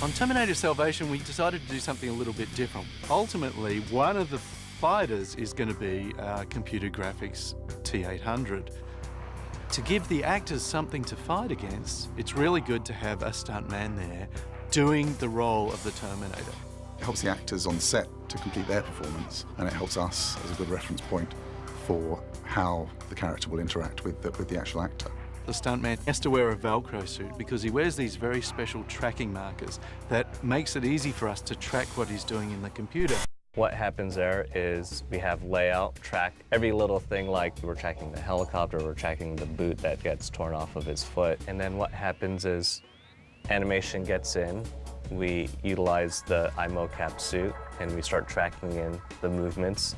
On Terminator Salvation, we decided to do something a little bit different. Ultimately, one of the fighters is going to be our computer graphics T-800. To give the actors something to fight against, it's really good to have a stuntman there doing the role of the Terminator. It helps the actors on set to complete their performance, and it helps us as a good reference point for how the character will interact with the actual actor. The stuntman has to wear a Velcro suit because he wears these very special tracking markers that makes it easy for us to track what he's doing in the computer. What happens there is we have layout, track every little thing, like we're tracking the helicopter, we're tracking the boot that gets torn off of his foot. And then what happens is animation gets in, we utilize the iMocap suit, and we start tracking in the movements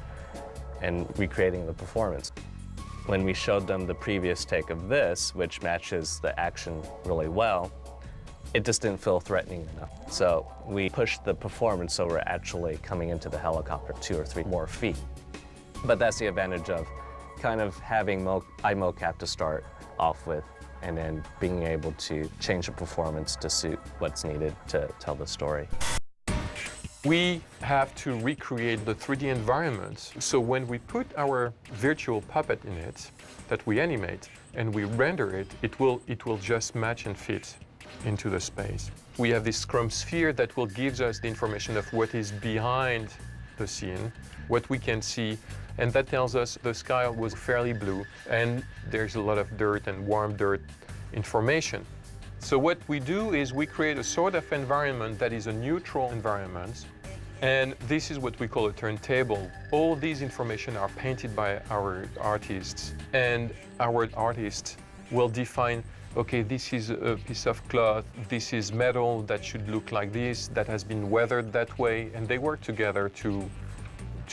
and recreating the performance. When we showed them the previous take of this, which matches the action really well, it just didn't feel threatening enough. So we pushed the performance so we're actually coming into the helicopter 2 or 3 more feet. But that's the advantage of kind of having iMocap to start off with, and then being able to change the performance to suit what's needed to tell the story. We have to recreate the 3D environments. So when we put our virtual puppet in it, that we animate, and we render it, it will just match and fit into the space. We have this Scrum sphere that will give us the information of what is behind the scene, what we can see, and that tells us the sky was fairly blue, and there's a lot of dirt and warm dirt information. So what we do is we create a sort of environment that is a neutral environment, and this is what we call a turntable. All these information are painted by our artists, and our artists will define, okay, this is a piece of cloth, this is metal that should look like this, that has been weathered that way, and they work together to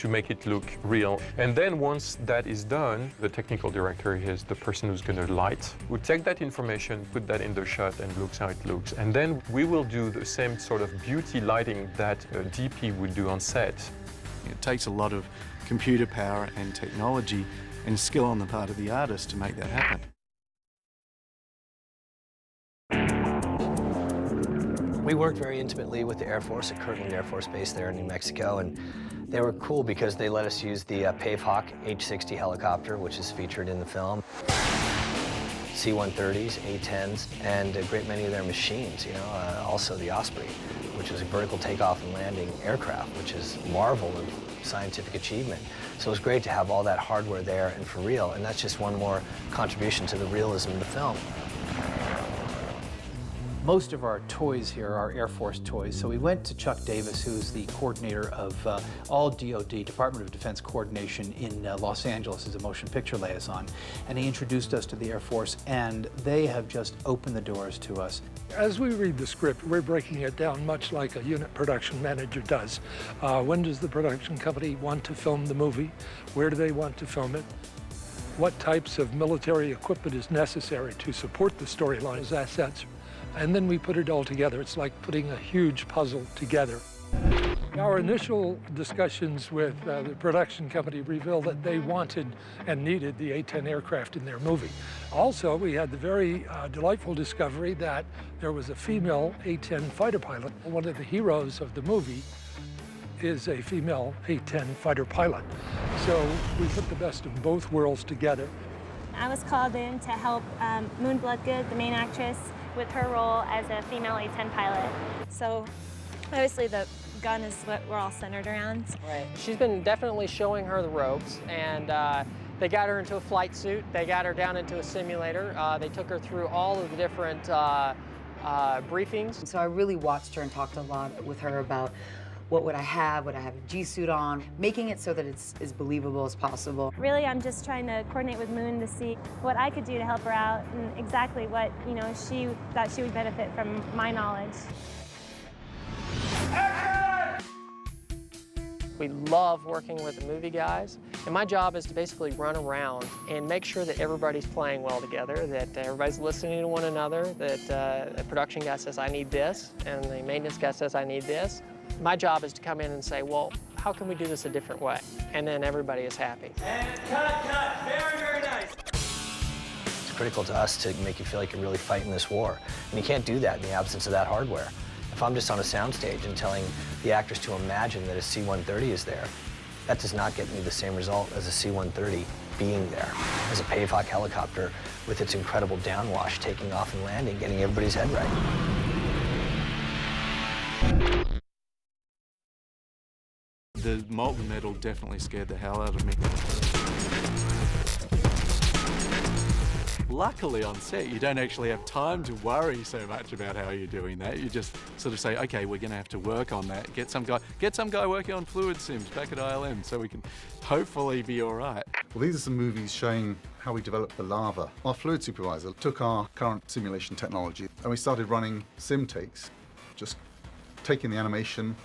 make it look real. And then once that is done, the technical director is the person who's going to light. We take that information, put that in the shot, and looks how it looks. And then we will do the same sort of beauty lighting that a DP would do on set. It takes a lot of computer power and technology and skill on the part of the artist to make that happen. We worked very intimately with the Air Force at Kirtland Air Force Base there in New Mexico, and they were cool because they let us use the Pavehawk H-60 helicopter, which is featured in the film, C-130s, A-10s, and a great many of their machines, also the Osprey, which is a vertical takeoff and landing aircraft, which is a marvel of scientific achievement. So it was great to have all that hardware there and for real, and that's just one more contribution to the realism of the film. Most of our toys here are Air Force toys, so we went to Chuck Davis, who's the coordinator of all DoD, Department of Defense coordination in Los Angeles as a motion picture liaison, and he introduced us to the Air Force, and they have just opened the doors to us. As we read the script, we're breaking it down much like a unit production manager does. When does the production company want to film the movie? Where do they want to film it? What types of military equipment is necessary to support the storyline as assets? And then we put it all together. It's like putting a huge puzzle together. Our initial discussions with the production company revealed that they wanted and needed the A-10 aircraft in their movie. Also, we had the very delightful discovery that there was a female A-10 fighter pilot. One of the heroes of the movie is a female A-10 fighter pilot. So we put the best of both worlds together. I was called in to help Moon Bloodgood, the main actress, with her role as a female A-10 pilot. So obviously the gun is what we're all centered around. Right. She's been definitely showing her the ropes, and they got her into a flight suit, they got her down into a simulator, they took her through all of the different briefings. So I really watched her and talked a lot with her about what would I have? Would I have a G-suit on? Making it so that it's as believable as possible. Really, I'm just trying to coordinate with Moon to see what I could do to help her out and exactly what, she thought she would benefit from my knowledge. We love working with the movie guys, and my job is to basically run around and make sure that everybody's playing well together, that everybody's listening to one another, that the production guy says, I need this, and the maintenance guy says, I need this. My job is to come in and say, well, how can we do this a different way? And then everybody is happy. And cut, very, very nice. It's critical to us to make you feel like you're really fighting this war. And you can't do that in the absence of that hardware. If I'm just on a soundstage and telling the actors to imagine that a C-130 is there, that does not get me the same result as a C-130 being there, as a Pavehawk helicopter with its incredible downwash taking off and landing, getting everybody's head right. The molten metal definitely scared the hell out of me. Luckily on set, you don't actually have time to worry so much about how you're doing that. You just sort of say, okay, we're going to have to work on that. Get some guy working on fluid sims back at ILM so we can hopefully be all right. Well, these are some movies showing how we developed the lava. Our fluid supervisor took our current simulation technology and we started running sim takes, just taking the animation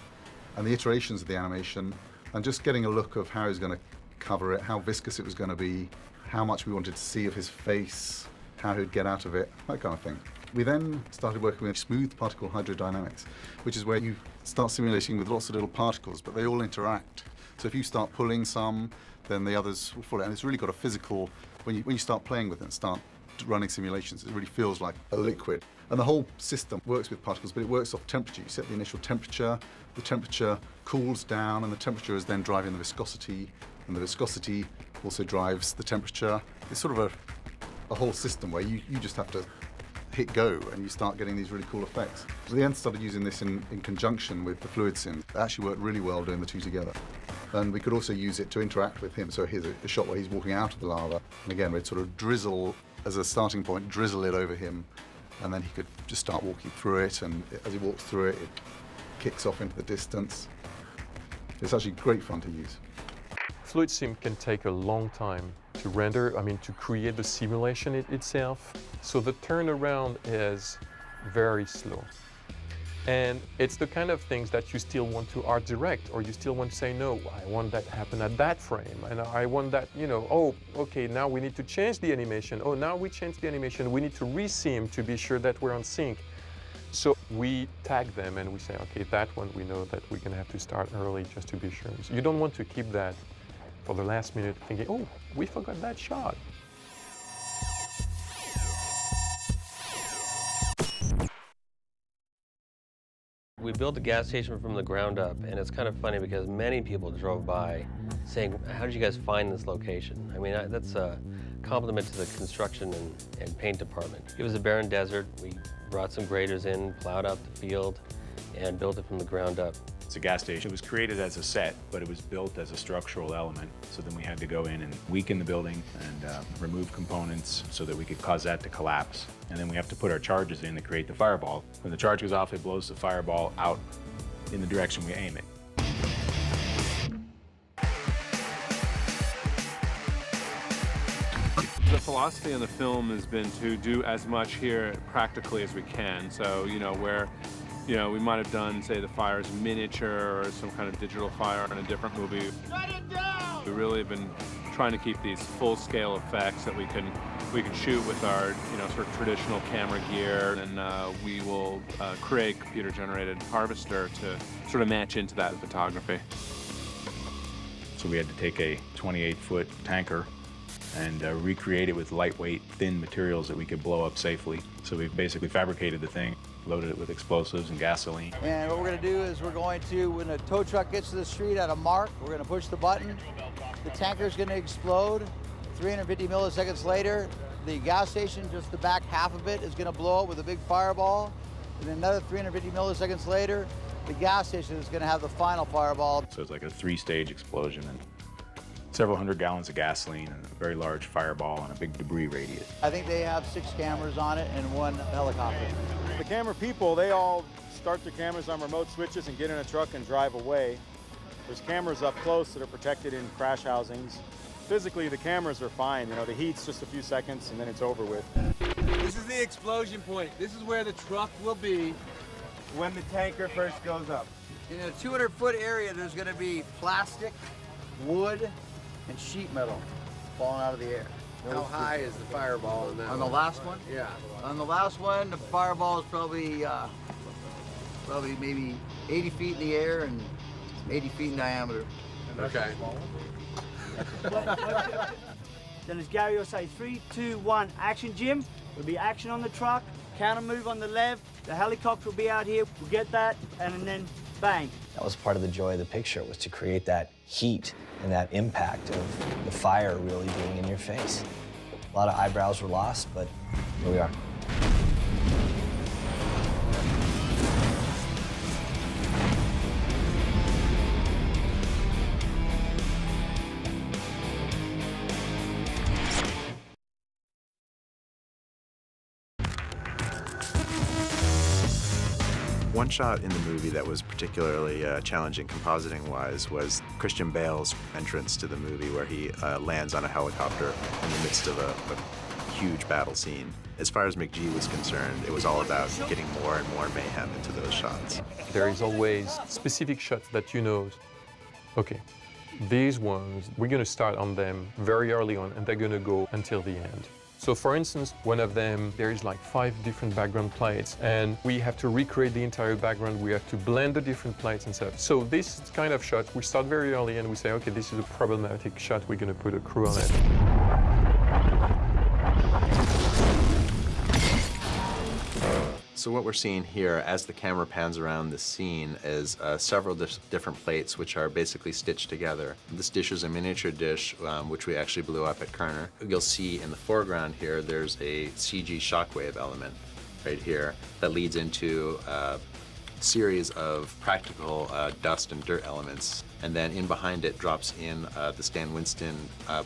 and the iterations of the animation and just getting a look of how he's going to cover it, how viscous it was going to be, how much we wanted to see of his face, how he'd get out of it, that kind of thing. We then started working with smooth particle hydrodynamics, which is where you start simulating with lots of little particles, but they all interact. So if you start pulling some, then the others will follow. And it's really got a physical, when you start playing with it and start running simulations, it really feels like a liquid. And the whole system works with particles, but it works off temperature. You set the initial temperature, the temperature cools down, and the temperature is then driving the viscosity, and the viscosity also drives the temperature. It's sort of a whole system where you just have to hit go and you start getting these really cool effects. So we then started using this in conjunction with the fluid sim. It actually worked really well doing the two together. And we could also use it to interact with him. So here's a shot where he's walking out of the lava. And again, we'd sort of drizzle, as a starting point, drizzle it over him. And then he could just start walking through it. And as he walks through it, it kicks off into the distance. It's actually great fun to use. Fluid sim can take a long time to render, to create the simulation itself. So the turnaround is very slow. And it's the kind of things that you still want to art direct, or you still want to say, no, I want that to happen at that frame. And I want that, oh, okay, now we need to change the animation. Oh, now we change the animation. We need to re-sim to be sure that we're on sync. So we tag them and we say, okay, that one we know that we're going to have to start early just to be sure. So you don't want to keep that for the last minute thinking, oh, we forgot that shot. We built a gas station from the ground up, and it's kind of funny because many people drove by saying, how did you guys find this location? That's a compliment to the construction and paint department. It was a barren desert. We brought some graders in, plowed out the field, and built it from the ground up. It's a gas station. It was created as a set, but it was built as a structural element. So then we had to go in and weaken the building and remove components so that we could cause that to collapse. And then we have to put our charges in to create the fireball. When the charge goes off, it blows the fireball out in the direction we aim it. The philosophy in the film has been to do as much here practically as we can. So, where we might have done, say, the fire as miniature or some kind of digital fire in a different movie. Shut it down! We really have been trying to keep these full-scale effects that we can shoot with our, sort of traditional camera gear, and we will create a computer-generated harvester to sort of match into that photography. So we had to take a 28-foot tanker and recreate it with lightweight, thin materials that we could blow up safely. So we basically fabricated the thing, loaded it with explosives and gasoline. And what we're going to do is we're going to, when the tow truck gets to the street at a mark, we're going to push the button. The tanker is going to explode. 350 milliseconds later, the gas station, just the back half of it, is going to blow up with a big fireball. And then another 350 milliseconds later, the gas station is going to have the final fireball. So it's like a 3-stage explosion and several hundred gallons of gasoline and a very large fireball and a big debris radius. I think they have 6 cameras on it and 1 helicopter. The camera people, they all start their cameras on remote switches and get in a truck and drive away. There's cameras up close that are protected in crash housings. Physically, the cameras are fine. The heat's just a few seconds and then it's over with. This is the explosion point. This is where the truck will be when the tanker first goes up. In a 200-foot area, there's going to be plastic, wood, and sheet metal falling out of the air. How high is the fireball in that On the last one? Yeah. On the last one, the fireball is probably maybe 80 feet in the air and 80 feet in diameter. Okay. Then as Gary will say, 3, 2, 1, action, Jim. There'll be action on the truck, counter move on the left, The helicopter will be out here, we'll get that, and then bang. That was part of the joy of the picture, was to create that heat and that impact of the fire really being in your face. A lot of eyebrows were lost, but here we are. One shot in the movie that was particularly challenging compositing-wise was Christian Bale's entrance to the movie, where he lands on a helicopter in the midst of a huge battle scene. As far as McGee was concerned, it was all about getting more and more mayhem into those shots. There is always specific shots that you know, okay, these ones, we're going to start on them very early on, and they're going to go until the end. So for instance, one of them, there is like 5 different background plates, and we have to recreate the entire background. We have to blend the different plates and stuff. So this kind of shot, we start very early and we say, okay, this is a problematic shot. We're going to put a crew on it. So what we're seeing here as the camera pans around the scene is several different plates which are basically stitched together. This dish is a miniature dish which we actually blew up at Kerner. You'll see in the foreground here there's a CG shockwave element right here that leads into a series of practical dust and dirt elements, and then in behind it drops in the Stan Winston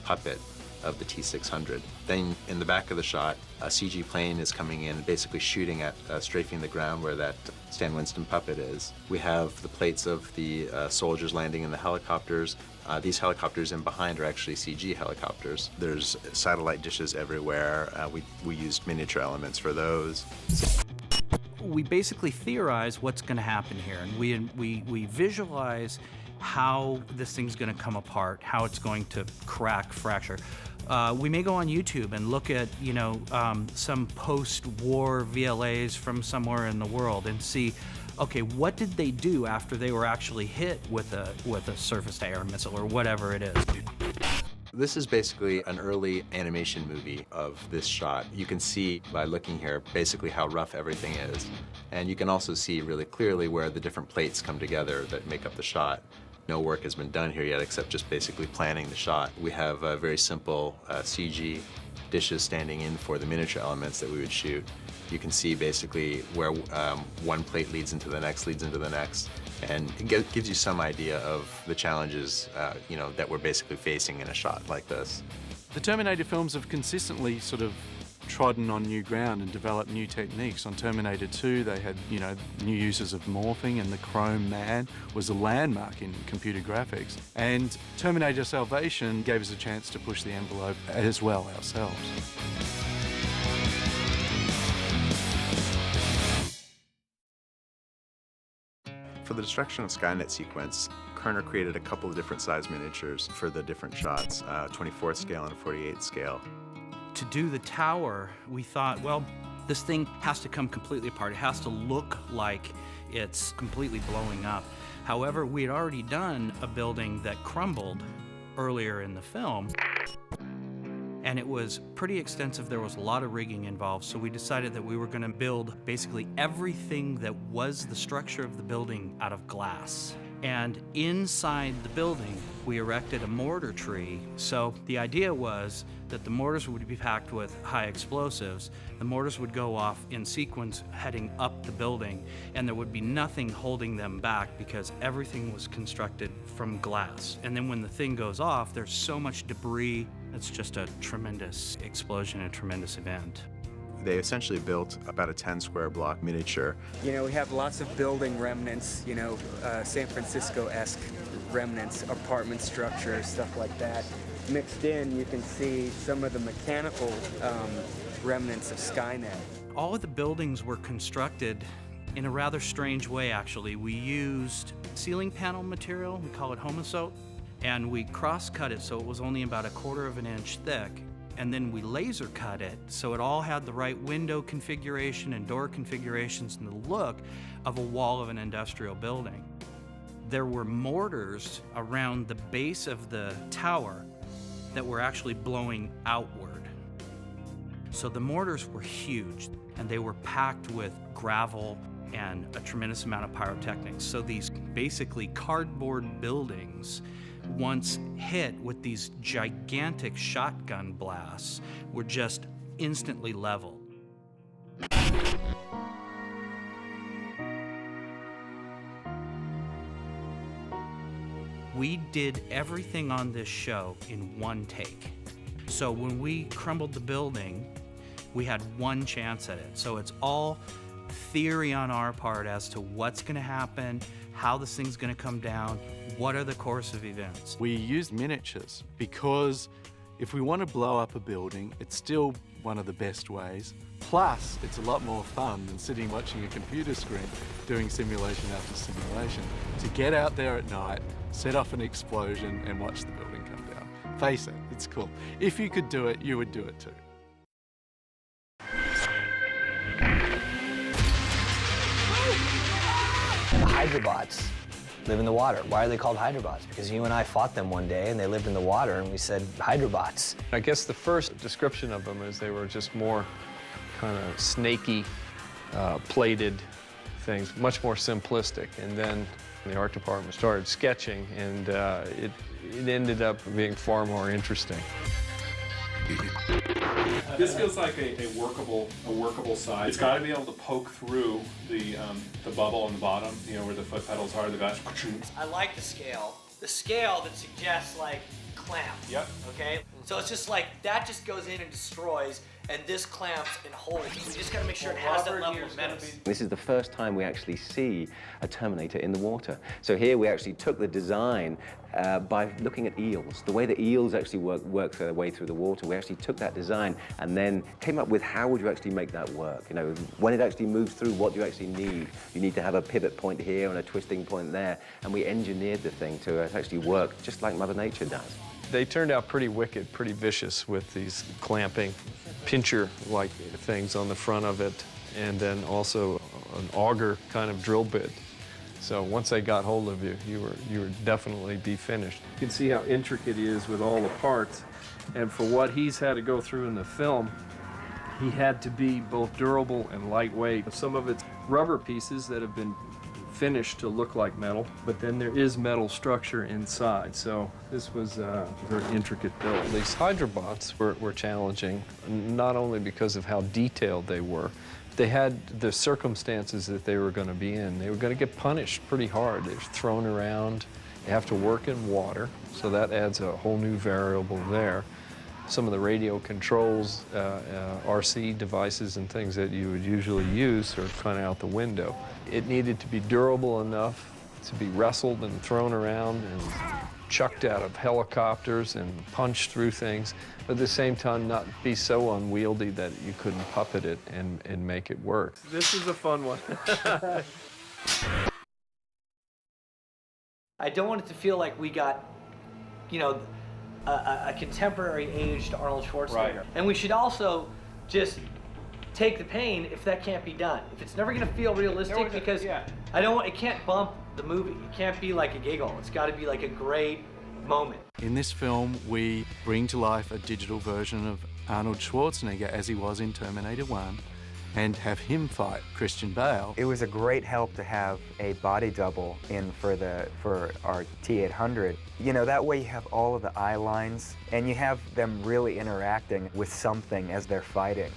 puppet of the T-600. Then in the back of the shot, a CG plane is coming in, basically shooting at, strafing the ground where that Stan Winston puppet is. We have the plates of the soldiers landing in the helicopters. These helicopters in behind are actually CG helicopters. There's satellite dishes everywhere. We used miniature elements for those. We basically theorize what's going to happen here, and we visualize how this thing's going to come apart, how it's going to crack, fracture. We may go on YouTube and look at, some post-war VLAs from somewhere in the world and see, okay, what did they do after they were actually hit with a surface-to-air missile or whatever it is. This is basically an early animation movie of this shot. You can see by looking here basically how rough everything is. And you can also see really clearly where the different plates come together that make up the shot. No work has been done here yet except just basically planning the shot. We have very simple CG dishes standing in for the miniature elements that we would shoot. You can see basically where one plate leads into the next, and it gives you some idea of the challenges that we're basically facing in a shot like this. The Terminator films have consistently sort of trodden on new ground and developed new techniques. On Terminator 2, they had, new uses of morphing, and the Chrome Man was a landmark in computer graphics. And Terminator Salvation gave us a chance to push the envelope as well ourselves. For the destruction of Skynet sequence, Kerner created a couple of different size miniatures for the different shots, 24th scale and 48th scale. To do the tower, we thought, well, this thing has to come completely apart. It has to look like it's completely blowing up. However, we had already done a building that crumbled earlier in the film, and it was pretty extensive. There was a lot of rigging involved, so we decided that we were going to build basically everything that was the structure of the building out of glass. And inside the building, we erected a mortar tree. So the idea was that the mortars would be packed with high explosives. The mortars would go off in sequence heading up the building, and there would be nothing holding them back because everything was constructed from glass. And then when the thing goes off, there's so much debris. It's just a tremendous explosion, a tremendous event. They essentially built about a 10-square block miniature. We have lots of building remnants, San Francisco-esque remnants, apartment structures, stuff like that. Mixed in, you can see some of the mechanical remnants of Skynet. All of the buildings were constructed in a rather strange way, actually. We used ceiling panel material, we call it homosote, and we cross-cut it so it was only about 1/4 of an inch thick. And then we laser cut it so it all had the right window configuration and door configurations and the look of a wall of an industrial building. There were mortars around the base of the tower that were actually blowing outward. So the mortars were huge, and they were packed with gravel and a tremendous amount of pyrotechnics. So these basically cardboard buildings, once hit with these gigantic shotgun blasts, were just instantly leveled. We did everything on this show in one take. So when we crumbled the building, we had one chance at it. So it's all theory on our part as to what's gonna happen, how this thing's gonna come down, what are the course of events. We used miniatures because if we want to blow up a building, it's still one of the best ways. Plus, it's a lot more fun than sitting watching a computer screen doing simulation after simulation. To get out there at night, set off an explosion and watch the building come down. Face it, it's cool. If you could do it, you would do it too. The hydrobots live in the water. Why are they called hydrobots? Because you and I fought them one day and they lived in the water and we said hydrobots. I guess the first description of them is they were just more kind of snaky, plated things, much more simplistic. And then the art department started sketching, and it ended up being far more interesting. This feels like a workable size. It's got to be able to poke through the bubble on the bottom, you know, where the foot pedals are. The guys. I like the scale. The scale that suggests like clamps. Yep. Okay. So it's just like that just goes in and destroys, and this clamps and holds. We just got to make sure it has that level of menace. This is the first time we actually see a Terminator in the water. So here we actually took the design by looking at eels. The way the eels actually work their way through the water, we actually took that design and then came up with how would you actually make that work. You know, when it actually moves through, what do you actually need? You need to have a pivot point here and a twisting point there, and we engineered the thing to actually work just like Mother Nature does. They turned out pretty wicked, pretty vicious with these clamping, pincher-like things on the front of it, and then also an auger kind of drill bit. So once they got hold of you, you were definitely be finished. You can see how intricate he is with all the parts, and for what he's had to go through in the film, he had to be both durable and lightweight. Some of it's rubber pieces that have been finished to look like metal, but then there is metal structure inside. So this was a very intricate build. These hydrobots were challenging, not only because of how detailed they were, they had the circumstances that they were going to be in. They were going to get punished pretty hard. They're thrown around. They have to work in water, so that adds a whole new variable there. Some of the radio controls, RC devices and things that you would usually use are kind of out the window. It needed to be durable enough to be wrestled and thrown around and chucked out of helicopters and punched through things, but at the same time not be so unwieldy that you couldn't puppet it and make it work. This is a fun one. I don't want it to feel like we got, you know, a contemporary aged Arnold Schwarzenegger. Right. And we should also just take the pain if that can't be done. If it's never gonna feel realistic, because it can't bump the movie. It can't be like a giggle. It's gotta be like a great moment. In this film, we bring to life a digital version of Arnold Schwarzenegger as he was in Terminator 1 and have him fight Christian Bale. It was a great help to have a body double in for our T-800. You know, that way you have all of the eye lines and you have them really interacting with something as they're fighting.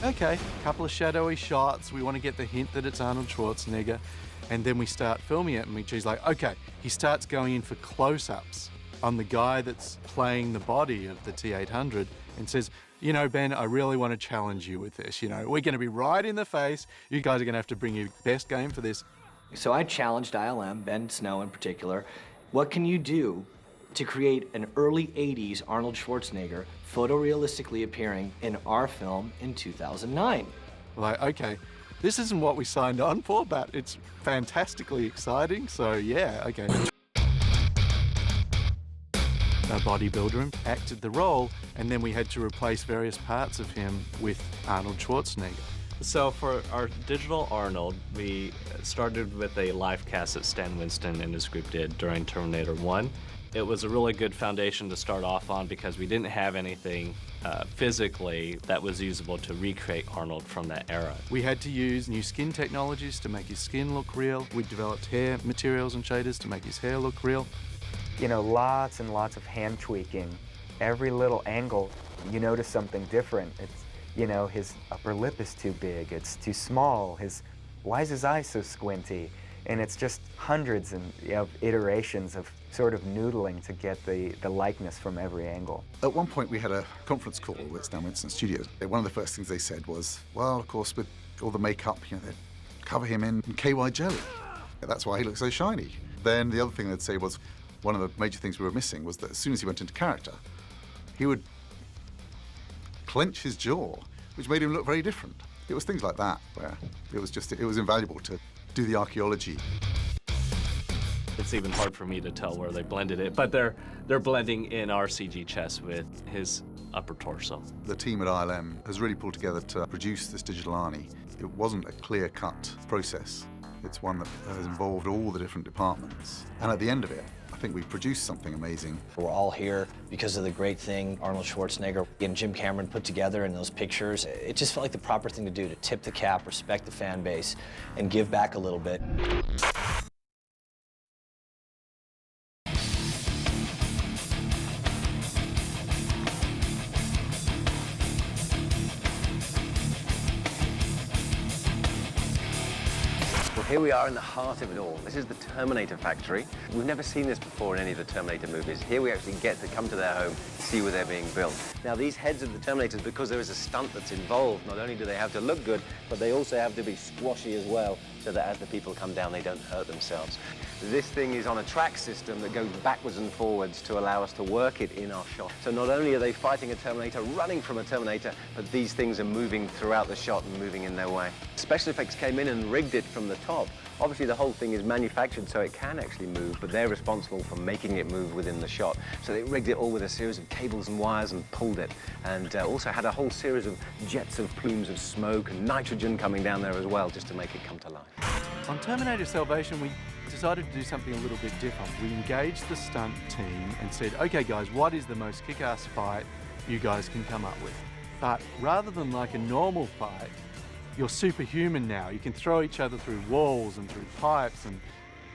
Okay, a couple of shadowy shots. We want to get the hint that it's Arnold Schwarzenegger, and then we start filming it, and she's like, okay, he starts going in for close-ups on the guy that's playing the body of the T-800 and says, you know, Ben, I really want to challenge you with this. You know, we're going to be right in the face. You guys are going to have to bring your best game for this. So I challenged ILM, Ben Snow in particular, what can you do to create an early 80s Arnold Schwarzenegger photorealistically appearing in our film in 2009? Like, okay, this isn't what we signed on for, but it's fantastically exciting, so yeah, okay. A bodybuilder acted the role, and then we had to replace various parts of him with Arnold Schwarzenegger. So for our digital Arnold, we started with a live cast that Stan Winston and his group did during Terminator 1. It was a really good foundation to start off on because we didn't have anything physically that was usable to recreate Arnold from that era. We had to use new skin technologies to make his skin look real. We developed hair materials and shaders to make his hair look real. You know, lots and lots of hand tweaking. Every little angle, you notice something different. It's, you know, his upper lip is too big, it's too small, why is his eye so squinty? And it's just hundreds of iterations of sort of noodling to get the likeness from every angle. At one point we had a conference call with now Winston Studios. One of the first things they said was, well, of course, with all the makeup, you know, they'd cover him in KY jelly. That's why he looks so shiny. Then the other thing they'd say was, one of the major things we were missing was that as soon as he went into character, he would clench his jaw, which made him look very different. It was things like that where it was invaluable to do the archaeology. It's even hard for me to tell where they blended it, but they're blending in our CG chest with his upper torso. The team at ILM has really pulled together to produce this digital Arnie. It wasn't a clear-cut process. It's one that has involved all the different departments. And at the end of it, I think we've produced something amazing. We're all here because of the great thing Arnold Schwarzenegger and Jim Cameron put together in those pictures. It just felt like the proper thing to do, to tip the cap, respect the fan base, and give back a little bit. Here we are in the heart of it all. This is the Terminator factory. We've never seen this before in any of the Terminator movies. Here we actually get to come to their home, see where they're being built. Now these heads of the Terminators, because there is a stunt that's involved, not only do they have to look good, but they also have to be squashy as well, so that as the people come down, they don't hurt themselves. This thing is on a track system that goes backwards and forwards to allow us to work it in our shot. So not only are they fighting a Terminator, running from a Terminator, but these things are moving throughout the shot and moving in their way. Special effects came in and rigged it from the top. Obviously the whole thing is manufactured so it can actually move, but they're responsible for making it move within the shot. So they rigged it all with a series of cables and wires and pulled it, and also had a whole series of jets of plumes of smoke and nitrogen coming down there as well, just to make it come to life. On Terminator Salvation, we decided to do something a little bit different. We engaged the stunt team and said, okay guys, what is the most kick-ass fight you guys can come up with? But rather than like a normal fight, you're superhuman now. You can throw each other through walls and through pipes, and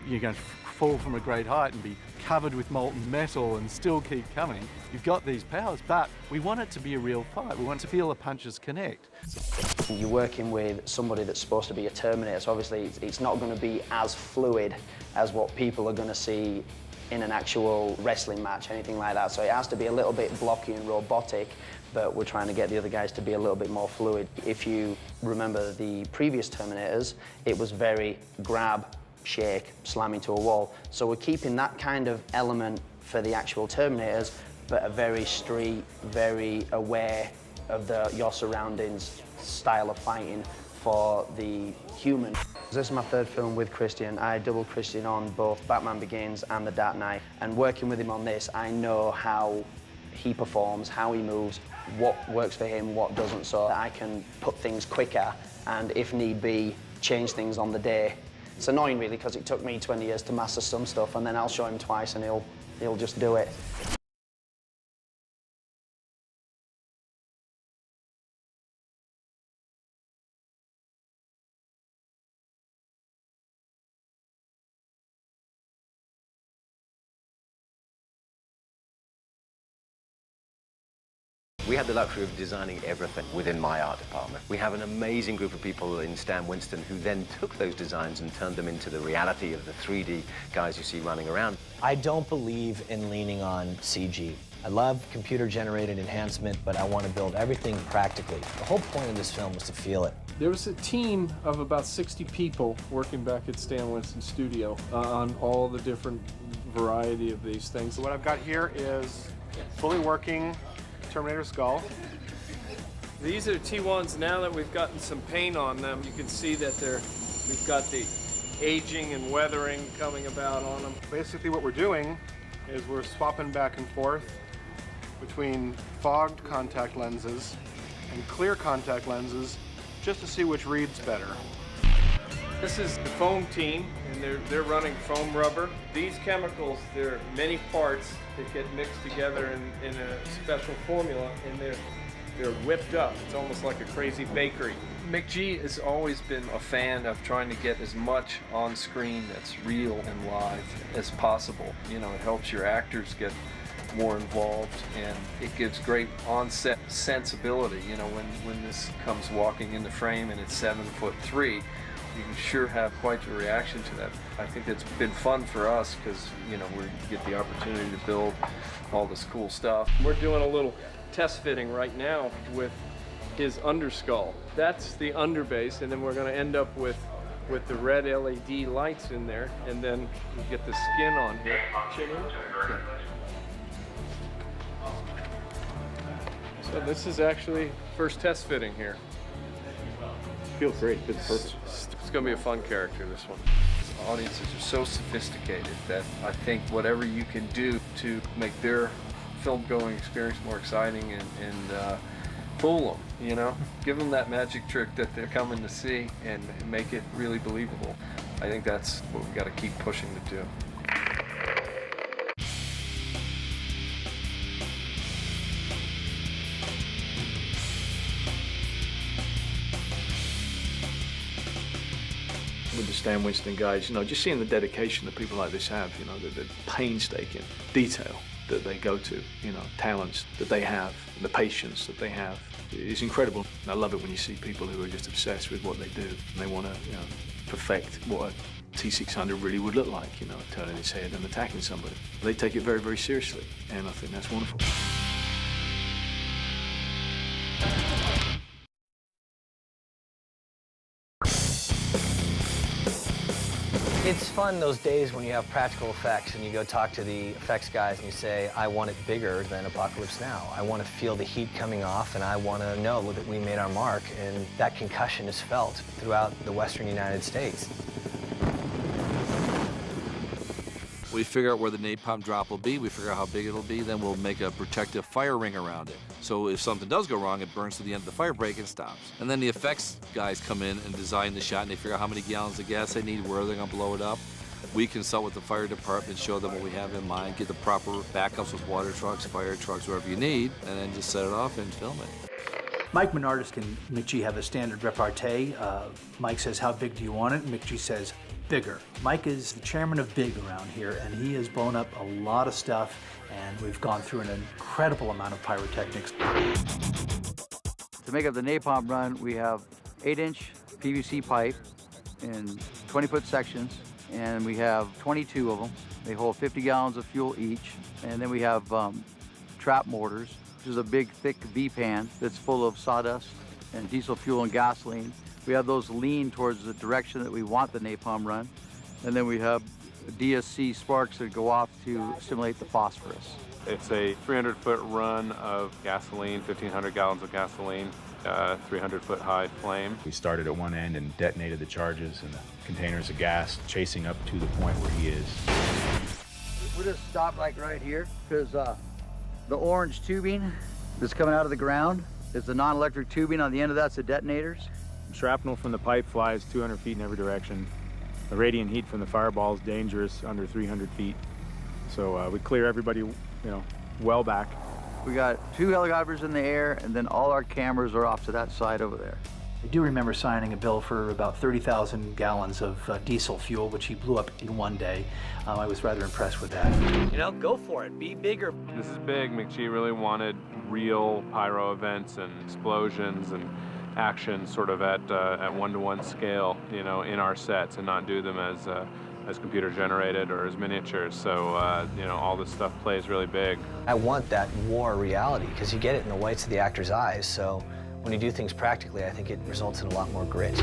you're going to fall from a great height and be covered with molten metal and still keep coming. You've got these powers, but we want it to be a real fight. We want to feel the punches connect. You're working with somebody that's supposed to be a Terminator, so obviously it's not going to be as fluid as what people are going to see in an actual wrestling match, anything like that. So it has to be a little bit blocky and robotic, but we're trying to get the other guys to be a little bit more fluid. If you remember the previous Terminators, it was very grab, shake, slam into a wall. So we're keeping that kind of element for the actual Terminators, but a very street, very aware of your surroundings style of fighting for the human. This is my third film with Christian. I doubled Christian on both Batman Begins and The Dark Knight, and working with him on this, I know how he performs, how he moves, what works for him, what doesn't, so that I can put things quicker and, if need be, change things on the day. It's annoying really, because it took me 20 years to master some stuff, and then I'll show him twice and he'll just do it. We had the luxury of designing everything within my art department. We have an amazing group of people in Stan Winston who then took those designs and turned them into the reality of the 3D guys you see running around. I don't believe in leaning on CG. I love computer-generated enhancement, but I want to build everything practically. The whole point of this film was to feel it. There was a team of about 60 people working back at Stan Winston Studio on all the different variety of these things. What I've got here is fully working Terminator skull. These are T1s. Now that we've gotten some paint on them, you can see that we've got the aging and weathering coming about on them. Basically what we're doing is we're swapping back and forth between fogged contact lenses and clear contact lenses just to see which reads better. This is the foam team, and they're running foam rubber. These chemicals, there are many parts that get mixed together in a special formula, and they're whipped up. It's almost like a crazy bakery. McG has always been a fan of trying to get as much on screen that's real and live as possible. You know, it helps your actors get more involved, and it gives great on-set sensibility. You know, when this comes walking in the frame and it's 7'3", you can sure have quite a reaction to that. I think it's been fun for us because, you know, we get the opportunity to build all this cool stuff. We're doing a little test fitting right now with his underskull. That's the underbase, and then we're going to end up with the red LED lights in there, and then you get the skin on here. Chin in. Okay. So this is actually first test fitting here. Feels great. It's perfect. It's going to be a fun character, this one. Audiences are so sophisticated that I think whatever you can do to make their film-going experience more exciting and fool them, you know? Give them that magic trick that they're coming to see and make it really believable. I think that's what we've got to keep pushing to do. With the Stan Winston guys, you know, just seeing the dedication that people like this have, you know, the painstaking detail that they go to, you know, talents that they have, the patience that they have, is incredible. I love it when you see people who are just obsessed with what they do and they want to, you know, perfect what a T600 really would look like, you know, turning its head and attacking somebody. They take it very, very seriously, and I think that's wonderful. It's fun those days when you have practical effects and you go talk to the effects guys and you say, I want it bigger than Apocalypse Now. I want to feel the heat coming off, and I want to know that we made our mark, and that concussion is felt throughout the western United States. We figure out where the napalm drop will be, we figure out how big it'll be, then we'll make a protective fire ring around it. So if something does go wrong, it burns to the end of the fire break and stops. And then the effects guys come in and design the shot, and they figure out how many gallons of gas they need, where they're gonna blow it up. We consult with the fire department, show them what we have in mind, get the proper backups with water trucks, fire trucks, whatever you need, and then just set it off and film it. Mike Menardis and McG have a standard repartee. Mike says, how big do you want it? And McG says, bigger. Mike is the chairman of Big around here, and he has blown up a lot of stuff, and we've gone through an incredible amount of pyrotechnics. To make up the napalm run, we have 8-inch PVC pipe in 20-foot sections, and we have 22 of them. They hold 50 gallons of fuel each, and then we have trap mortars, which is a big, thick V-pan that's full of sawdust and diesel fuel and gasoline. We have those lean towards the direction that we want the napalm run. And then we have DSC sparks that go off to simulate the phosphorus. It's a 300-foot run of gasoline, 1,500 gallons of gasoline, 300-foot high flame. We started at one end and detonated the charges and the containers of gas, chasing up to the point where he is. We'll just stop like right here, because the orange tubing that's coming out of the ground is the non-electric tubing. On the end of that's the detonators. Shrapnel from the pipe flies 200 feet in every direction. The radiant heat from the fireball is dangerous under 300 feet. So we clear everybody, you know, well back. We got 2 helicopters in the air, and then all our cameras are off to that side over there. I do remember signing a bill for about 30,000 gallons of diesel fuel, which he blew up in one day. I was rather impressed with that. You know, go for it. Be bigger. This is big. McG really wanted real pyro events and explosions and action sort of at one-to-one scale, you know, in our sets, and not do them as computer generated or as miniatures. So, you know, all this stuff plays really big. I want that war reality, because you get it in the whites of the actor's eyes. So when you do things practically, I think it results in a lot more grit.